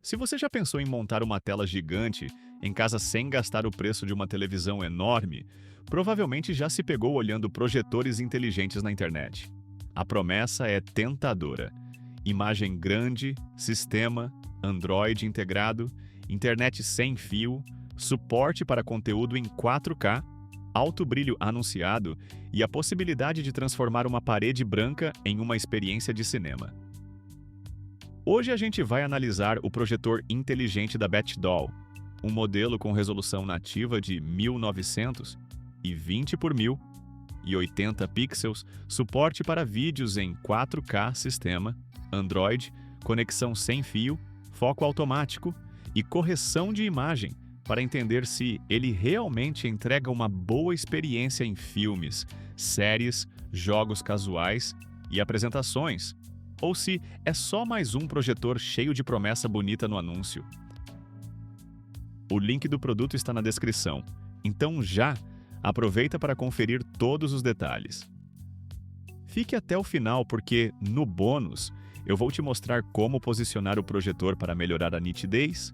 Se você já pensou em montar uma tela gigante em casa sem gastar o preço de uma televisão enorme, provavelmente já se pegou olhando projetores inteligentes na internet. A promessa é tentadora: imagem grande, sistema, Android integrado, internet sem fio, suporte para conteúdo em 4K, alto brilho anunciado e a possibilidade de transformar uma parede branca em uma experiência de cinema. Hoje a gente vai analisar o projetor inteligente da BatchDoll, um modelo com resolução nativa de 1900 e 20 por 1080 pixels, suporte para vídeos em 4K sistema, Android, conexão sem fio, foco automático e correção de imagem para entender se ele realmente entrega uma boa experiência em filmes, séries, jogos casuais e apresentações, ou se é só mais um projetor cheio de promessa bonita no anúncio. O link do produto está na descrição, então já aproveita para conferir todos os detalhes. Fique até o final porque, no bônus, eu vou te mostrar como posicionar o projetor para melhorar a nitidez,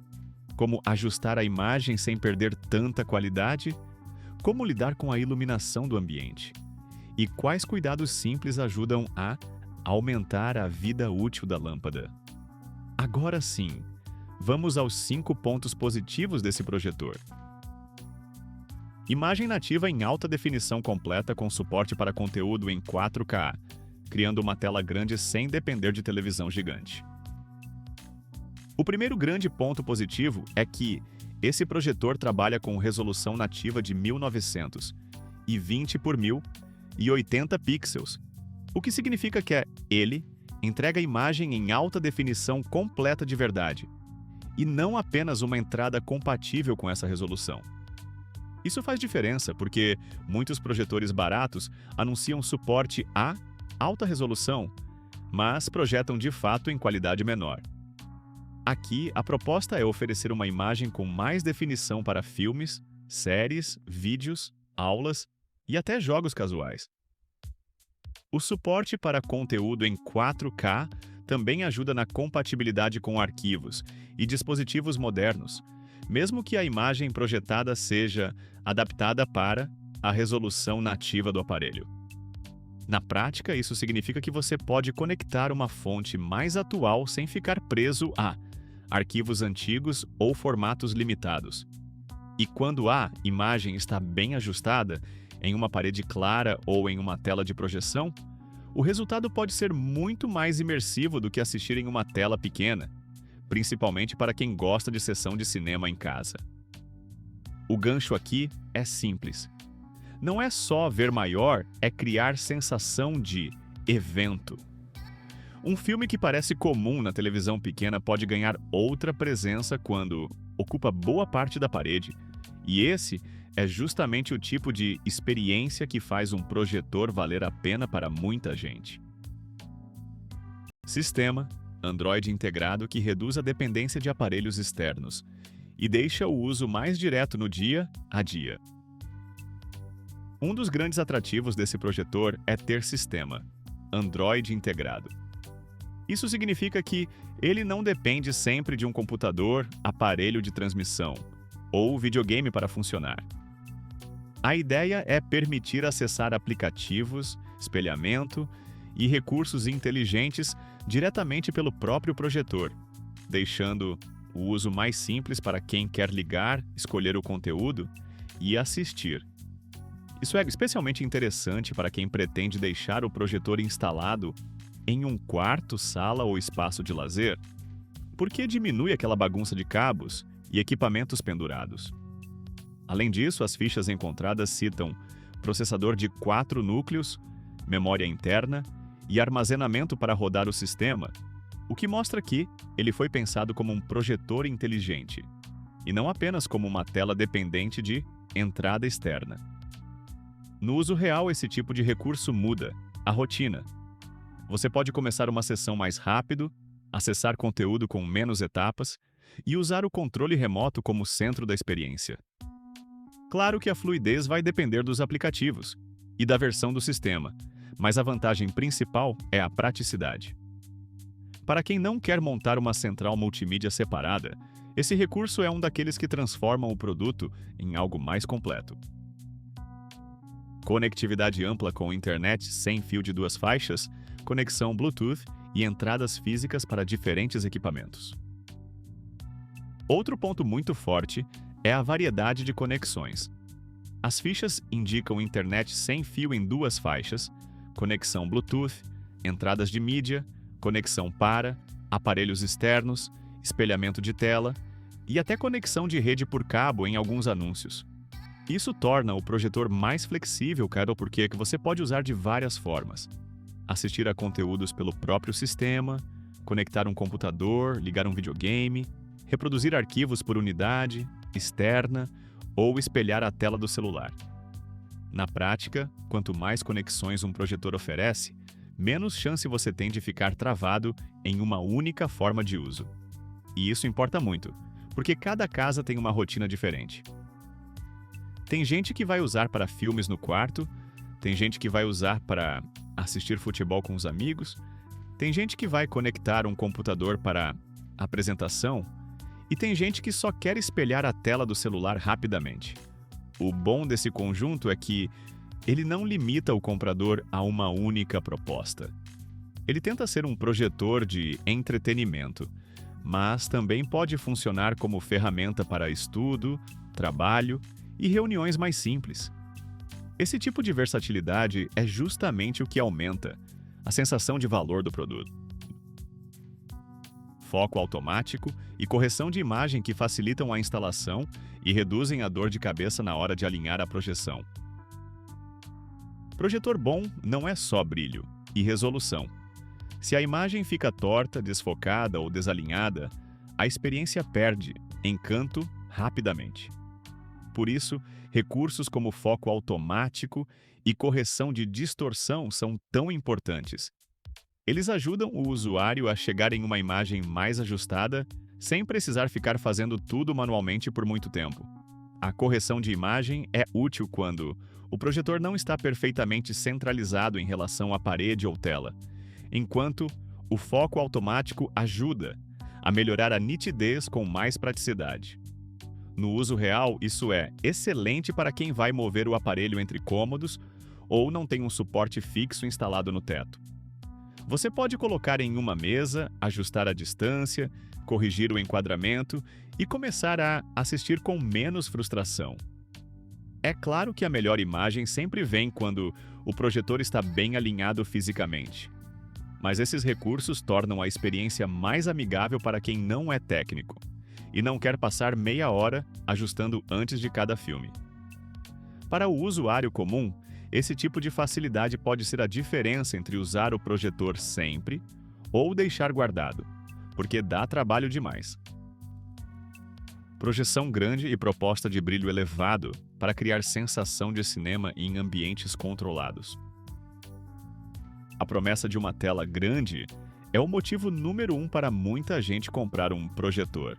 como ajustar a imagem sem perder tanta qualidade, como lidar com a iluminação do ambiente e quais cuidados simples ajudam a aumentar a vida útil da lâmpada. Agora sim, vamos aos 5 pontos positivos desse projetor. Imagem nativa em alta definição completa com suporte para conteúdo em 4K, criando uma tela grande sem depender de televisão gigante. O primeiro grande ponto positivo é que esse projetor trabalha com resolução nativa de 1900 e 20 por 1080 pixels, o que significa que ele entrega a imagem em alta definição completa de verdade, e não apenas uma entrada compatível com essa resolução. Isso faz diferença porque muitos projetores baratos anunciam suporte a alta resolução, mas projetam de fato em qualidade menor. Aqui, a proposta é oferecer uma imagem com mais definição para filmes, séries, vídeos, aulas e até jogos casuais. O suporte para conteúdo em 4K também ajuda na compatibilidade com arquivos e dispositivos modernos, mesmo que a imagem projetada seja adaptada para a resolução nativa do aparelho. Na prática, isso significa que você pode conectar uma fonte mais atual sem ficar preso a arquivos antigos ou formatos limitados. E quando a imagem está bem ajustada, em uma parede clara ou em uma tela de projeção, o resultado pode ser muito mais imersivo do que assistir em uma tela pequena, principalmente para quem gosta de sessão de cinema em casa. O gancho aqui é simples. Não é só ver maior, é criar sensação de evento. Um filme que parece comum na televisão pequena pode ganhar outra presença quando ocupa boa parte da parede, e esse é justamente o tipo de experiência que faz um projetor valer a pena para muita gente. Sistema Android integrado que reduz a dependência de aparelhos externos e deixa o uso mais direto no dia a dia. Um dos grandes atrativos desse projetor é ter sistema Android integrado. Isso significa que ele não depende sempre de um computador, aparelho de transmissão ou videogame para funcionar. A ideia é permitir acessar aplicativos, espelhamento e recursos inteligentes diretamente pelo próprio projetor, deixando o uso mais simples para quem quer ligar, escolher o conteúdo e assistir. Isso é especialmente interessante para quem pretende deixar o projetor instalado em um quarto, sala ou espaço de lazer, porque diminui aquela bagunça de cabos e equipamentos pendurados. Além disso, as fichas encontradas citam processador de 4 núcleos, memória interna e armazenamento para rodar o sistema, o que mostra que ele foi pensado como um projetor inteligente, e não apenas como uma tela dependente de entrada externa. No uso real, esse tipo de recurso muda a rotina. Você pode começar uma sessão mais rápido, acessar conteúdo com menos etapas e usar o controle remoto como centro da experiência. Claro que a fluidez vai depender dos aplicativos e da versão do sistema, mas a vantagem principal é a praticidade. Para quem não quer montar uma central multimídia separada, esse recurso é um daqueles que transformam o produto em algo mais completo. Conectividade ampla com internet sem fio de 2 faixas, conexão Bluetooth e entradas físicas para diferentes equipamentos. Outro ponto muito forte é a variedade de conexões. As fichas indicam internet sem fio em 2 faixas, conexão Bluetooth, entradas de mídia, conexão para, aparelhos externos, espelhamento de tela e até conexão de rede por cabo em alguns anúncios. Isso torna o projetor mais flexível, porque você pode usar de várias formas. Assistir a conteúdos pelo próprio sistema, conectar um computador, ligar um videogame, reproduzir arquivos por unidade, externa ou espelhar a tela do celular. Na prática, quanto mais conexões um projetor oferece, menos chance você tem de ficar travado em uma única forma de uso. E isso importa muito, porque cada casa tem uma rotina diferente. Tem gente que vai usar para filmes no quarto, tem gente que vai usar para assistir futebol com os amigos, tem gente que vai conectar um computador para apresentação e tem gente que só quer espelhar a tela do celular rapidamente. O bom desse conjunto é que ele não limita o comprador a uma única proposta. Ele tenta ser um projetor de entretenimento, mas também pode funcionar como ferramenta para estudo, trabalho e reuniões mais simples. Esse tipo de versatilidade é justamente o que aumenta a sensação de valor do produto. Foco automático e correção de imagem que facilitam a instalação e reduzem a dor de cabeça na hora de alinhar a projeção. Projetor bom não é só brilho e resolução. Se a imagem fica torta, desfocada ou desalinhada, a experiência perde encanto rapidamente. Por isso, recursos como foco automático e correção de distorção são tão importantes. Eles ajudam o usuário a chegar em uma imagem mais ajustada sem precisar ficar fazendo tudo manualmente por muito tempo. A correção de imagem é útil quando o projetor não está perfeitamente centralizado em relação à parede ou tela, enquanto o foco automático ajuda a melhorar a nitidez com mais praticidade. No uso real, isso é excelente para quem vai mover o aparelho entre cômodos ou não tem um suporte fixo instalado no teto. Você pode colocar em uma mesa, ajustar a distância, corrigir o enquadramento e começar a assistir com menos frustração. É claro que a melhor imagem sempre vem quando o projetor está bem alinhado fisicamente. Mas esses recursos tornam a experiência mais amigável para quem não é técnico e não quer passar meia hora ajustando antes de cada filme. Para o usuário comum, esse tipo de facilidade pode ser a diferença entre usar o projetor sempre ou deixar guardado, porque dá trabalho demais. Projeção grande e proposta de brilho elevado para criar sensação de cinema em ambientes controlados. A promessa de uma tela grande é o motivo número 1 para muita gente comprar um projetor.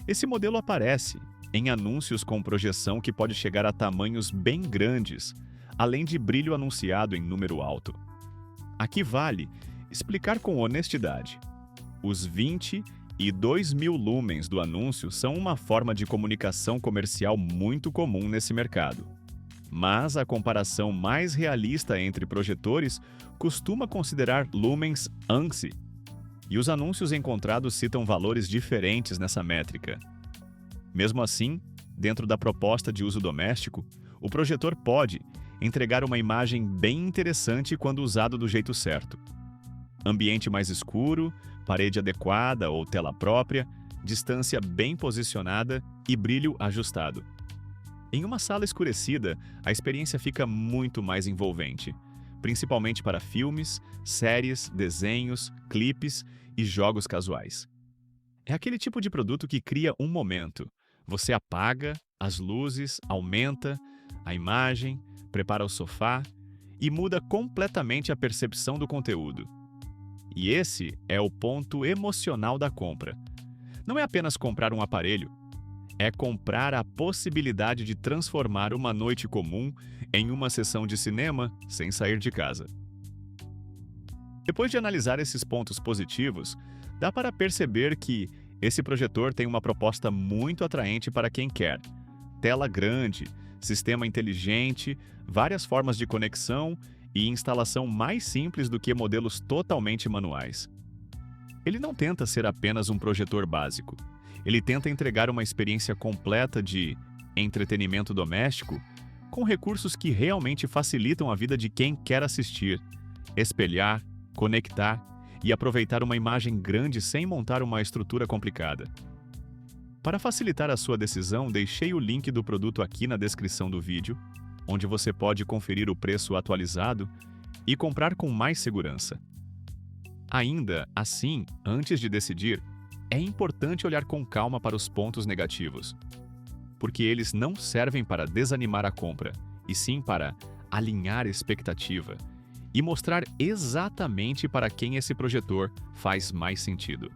Esse modelo aparece em anúncios com projeção que pode chegar a tamanhos bem grandes, além de brilho anunciado em número alto. Aqui vale explicar com honestidade. Os 20 e 2.000 lumens do anúncio são uma forma de comunicação comercial muito comum nesse mercado. Mas a comparação mais realista entre projetores costuma considerar lumens ANSI, e os anúncios encontrados citam valores diferentes nessa métrica. Mesmo assim, dentro da proposta de uso doméstico, o projetor pode entregar uma imagem bem interessante quando usado do jeito certo. Ambiente mais escuro, parede adequada ou tela própria, distância bem posicionada e brilho ajustado. Em uma sala escurecida, a experiência fica muito mais envolvente, principalmente para filmes, séries, desenhos, clipes e jogos casuais. É aquele tipo de produto que cria um momento. Você apaga as luzes, aumenta a imagem, prepara o sofá e muda completamente a percepção do conteúdo. E esse é o ponto emocional da compra. Não é apenas comprar um aparelho, é comprar a possibilidade de transformar uma noite comum em uma sessão de cinema sem sair de casa. Depois de analisar esses pontos positivos, dá para perceber que esse projetor tem uma proposta muito atraente para quem quer: tela grande, sistema inteligente, várias formas de conexão e instalação mais simples do que modelos totalmente manuais. Ele não tenta ser apenas um projetor básico. Ele tenta entregar uma experiência completa de entretenimento doméstico com recursos que realmente facilitam a vida de quem quer assistir, espelhar, conectar e aproveitar uma imagem grande sem montar uma estrutura complicada. Para facilitar a sua decisão, deixei o link do produto aqui na descrição do vídeo, onde você pode conferir o preço atualizado e comprar com mais segurança. Ainda assim, antes de decidir, é importante olhar com calma para os pontos negativos, porque eles não servem para desanimar a compra, e sim para alinhar expectativa e mostrar exatamente para quem esse projetor faz mais sentido.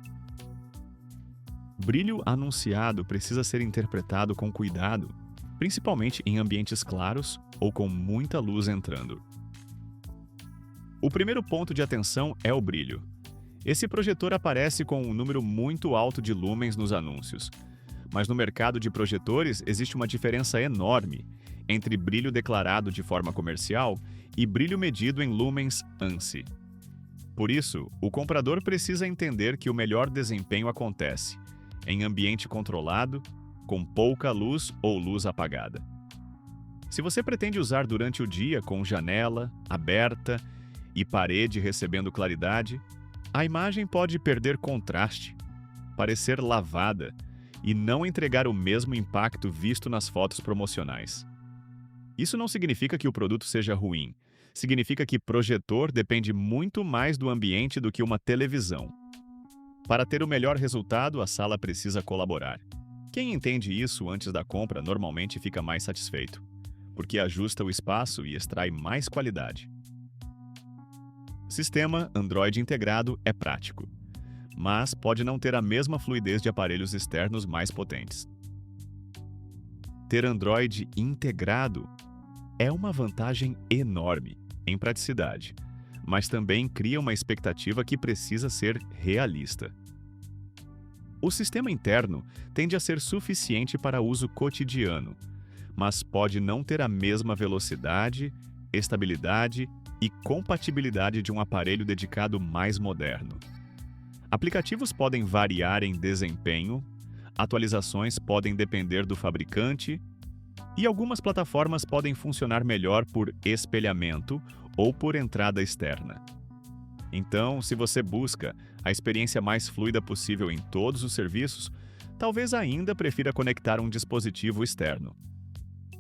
Brilho anunciado precisa ser interpretado com cuidado, principalmente em ambientes claros ou com muita luz entrando. O primeiro ponto de atenção é o brilho. Esse projetor aparece com um número muito alto de lumens nos anúncios, mas no mercado de projetores existe uma diferença enorme entre brilho declarado de forma comercial e brilho medido em lumens ANSI. Por isso, o comprador precisa entender que o melhor desempenho acontece em ambiente controlado, com pouca luz ou luz apagada. Se você pretende usar durante o dia com janela aberta e parede recebendo claridade, a imagem pode perder contraste, parecer lavada e não entregar o mesmo impacto visto nas fotos promocionais. Isso não significa que o produto seja ruim, significa que projetor depende muito mais do ambiente do que uma televisão. Para ter o melhor resultado, a sala precisa colaborar. Quem entende isso antes da compra normalmente fica mais satisfeito, porque ajusta o espaço e extrai mais qualidade. Sistema Android integrado é prático, mas pode não ter a mesma fluidez de aparelhos externos mais potentes. Ter Android integrado é uma vantagem enorme em praticidade, mas também cria uma expectativa que precisa ser realista. O sistema interno tende a ser suficiente para uso cotidiano, mas pode não ter a mesma velocidade, estabilidade e compatibilidade de um aparelho dedicado mais moderno. Aplicativos podem variar em desempenho, atualizações podem depender do fabricante e algumas plataformas podem funcionar melhor por espelhamento ou por entrada externa. Então, se você busca a experiência mais fluida possível em todos os serviços, talvez ainda prefira conectar um dispositivo externo.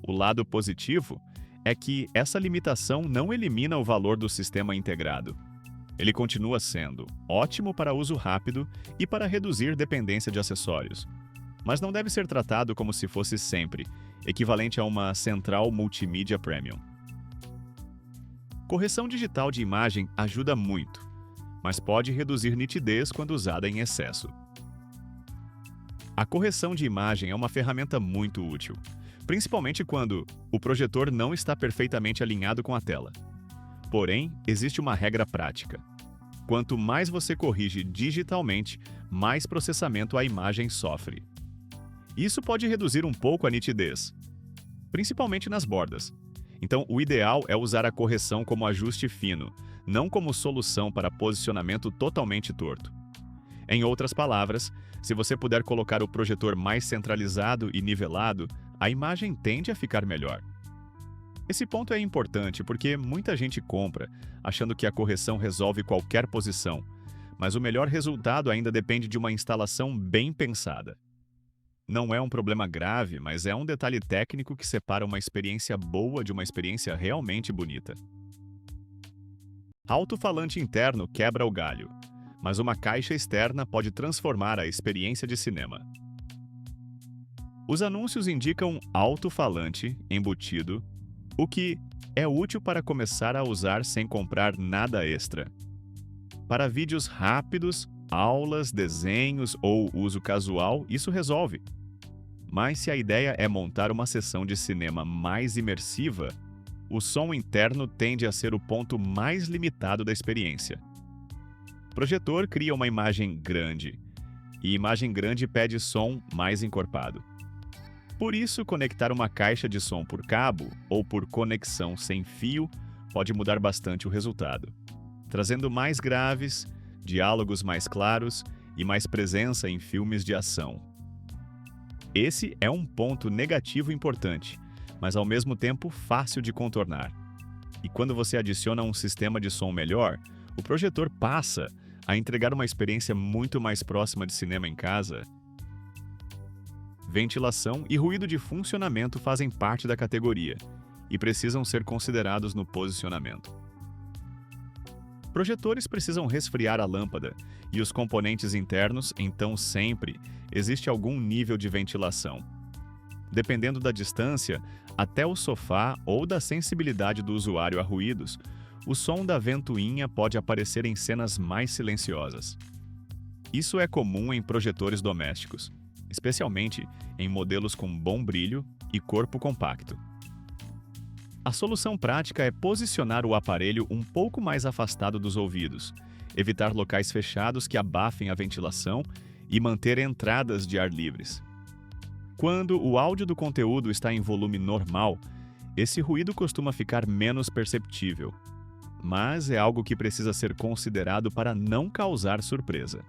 O lado positivo é que essa limitação não elimina o valor do sistema integrado. Ele continua sendo ótimo para uso rápido e para reduzir dependência de acessórios, mas não deve ser tratado como se fosse sempre equivalente a uma central multimídia premium. Correção digital de imagem ajuda muito, mas pode reduzir nitidez quando usada em excesso. A correção de imagem é uma ferramenta muito útil, principalmente quando o projetor não está perfeitamente alinhado com a tela. Porém, existe uma regra prática. Quanto mais você corrige digitalmente, mais processamento a imagem sofre. Isso pode reduzir um pouco a nitidez, principalmente nas bordas. Então, o ideal é usar a correção como ajuste fino, não como solução para posicionamento totalmente torto. Em outras palavras, se você puder colocar o projetor mais centralizado e nivelado, a imagem tende a ficar melhor. Esse ponto é importante porque muita gente compra achando que a correção resolve qualquer posição, mas o melhor resultado ainda depende de uma instalação bem pensada. Não é um problema grave, mas é um detalhe técnico que separa uma experiência boa de uma experiência realmente bonita. Alto-falante interno quebra o galho, mas uma caixa externa pode transformar a experiência de cinema. Os anúncios indicam alto-falante embutido, o que é útil para começar a usar sem comprar nada extra. Para vídeos rápidos, aulas, desenhos ou uso casual, isso resolve. Mas se a ideia é montar uma sessão de cinema mais imersiva, o som interno tende a ser o ponto mais limitado da experiência. Projetor cria uma imagem grande, e imagem grande pede som mais encorpado. Por isso, conectar uma caixa de som por cabo ou por conexão sem fio pode mudar bastante o resultado, trazendo mais graves, diálogos mais claros e mais presença em filmes de ação. Esse é um ponto negativo importante, mas ao mesmo tempo fácil de contornar. E quando você adiciona um sistema de som melhor, o projetor passa a entregar uma experiência muito mais próxima de cinema em casa. Ventilação e ruído de funcionamento fazem parte da categoria e precisam ser considerados no posicionamento. Projetores precisam resfriar a lâmpada e os componentes internos, então sempre existe algum nível de ventilação. Dependendo da distância, até o sofá ou da sensibilidade do usuário a ruídos, o som da ventoinha pode aparecer em cenas mais silenciosas. Isso é comum em projetores domésticos, especialmente em modelos com bom brilho e corpo compacto. A solução prática é posicionar o aparelho um pouco mais afastado dos ouvidos, evitar locais fechados que abafem a ventilação e manter entradas de ar livres. Quando o áudio do conteúdo está em volume normal, esse ruído costuma ficar menos perceptível, mas é algo que precisa ser considerado para não causar surpresa.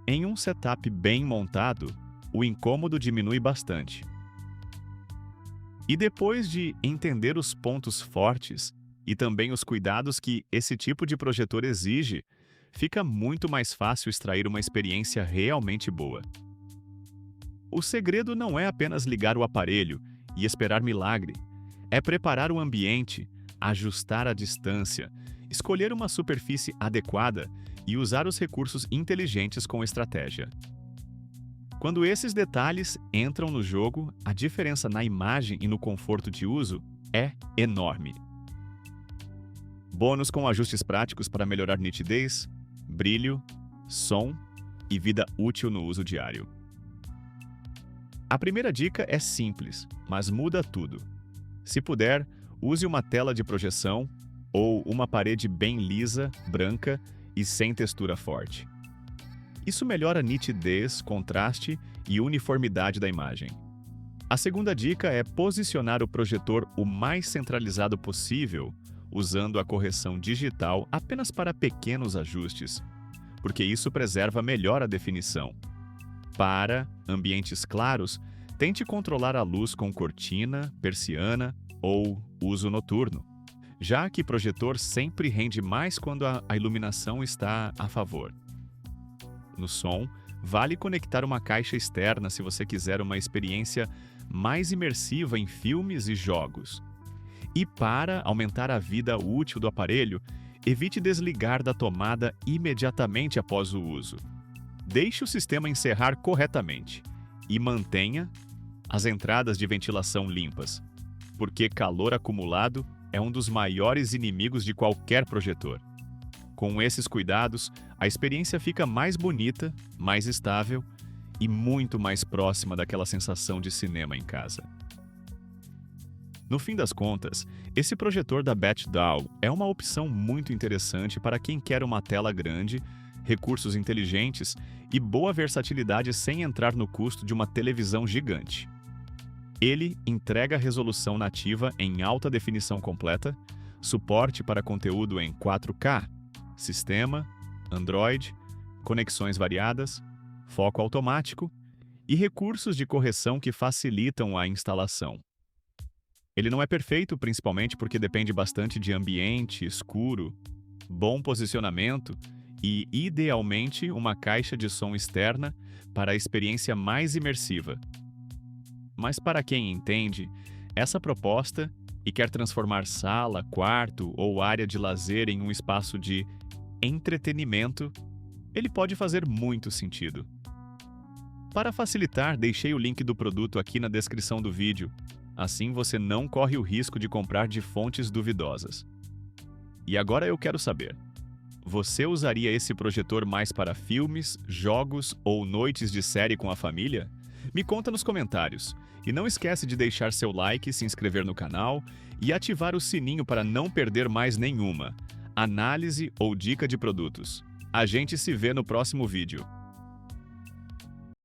Em um setup bem montado, o incômodo diminui bastante. E depois de entender os pontos fortes e também os cuidados que esse tipo de projetor exige, fica muito mais fácil extrair uma experiência realmente boa. O segredo não é apenas ligar o aparelho e esperar milagre, é preparar o ambiente, ajustar a distância, escolher uma superfície adequada e usar os recursos inteligentes com estratégia. Quando esses detalhes entram no jogo, a diferença na imagem e no conforto de uso é enorme. Bônus com ajustes práticos para melhorar nitidez, brilho, som e vida útil no uso diário. A primeira dica é simples, mas muda tudo. Se puder, use uma tela de projeção ou uma parede bem lisa, branca e sem textura forte. Isso melhora a nitidez, contraste e uniformidade da imagem. A segunda dica é posicionar o projetor o mais centralizado possível, usando a correção digital apenas para pequenos ajustes, porque isso preserva melhor a definição. Para ambientes claros, tente controlar a luz com cortina, persiana ou uso noturno, já que projetor sempre rende mais quando a iluminação está a favor. No som, vale conectar uma caixa externa se você quiser uma experiência mais imersiva em filmes e jogos. E para aumentar a vida útil do aparelho, evite desligar da tomada imediatamente após o uso. Deixe o sistema encerrar corretamente e mantenha as entradas de ventilação limpas, porque calor acumulado é um dos maiores inimigos de qualquer projetor. Com esses cuidados, a experiência fica mais bonita, mais estável e muito mais próxima daquela sensação de cinema em casa. No fim das contas, esse projetor da BatchDAO é uma opção muito interessante para quem quer uma tela grande, recursos inteligentes e boa versatilidade sem entrar no custo de uma televisão gigante. Ele entrega resolução nativa em alta definição completa, suporte para conteúdo em 4K, sistema, Android, conexões variadas, foco automático e recursos de correção que facilitam a instalação. Ele não é perfeito, principalmente porque depende bastante de ambiente escuro, bom posicionamento e, idealmente, uma caixa de som externa para a experiência mais imersiva. Mas para quem entende, essa proposta e quer transformar sala, quarto ou área de lazer em um espaço de entretenimento, ele pode fazer muito sentido. Para facilitar, deixei o link do produto aqui na descrição do vídeo. Assim você não corre o risco de comprar de fontes duvidosas. E agora eu quero saber, você usaria esse projetor mais para filmes, jogos ou noites de série com a família? Me conta nos comentários. E não esquece de deixar seu like, se inscrever no canal e ativar o sininho para não perder mais nenhuma. análise ou dica de produtos. A gente se vê no próximo vídeo.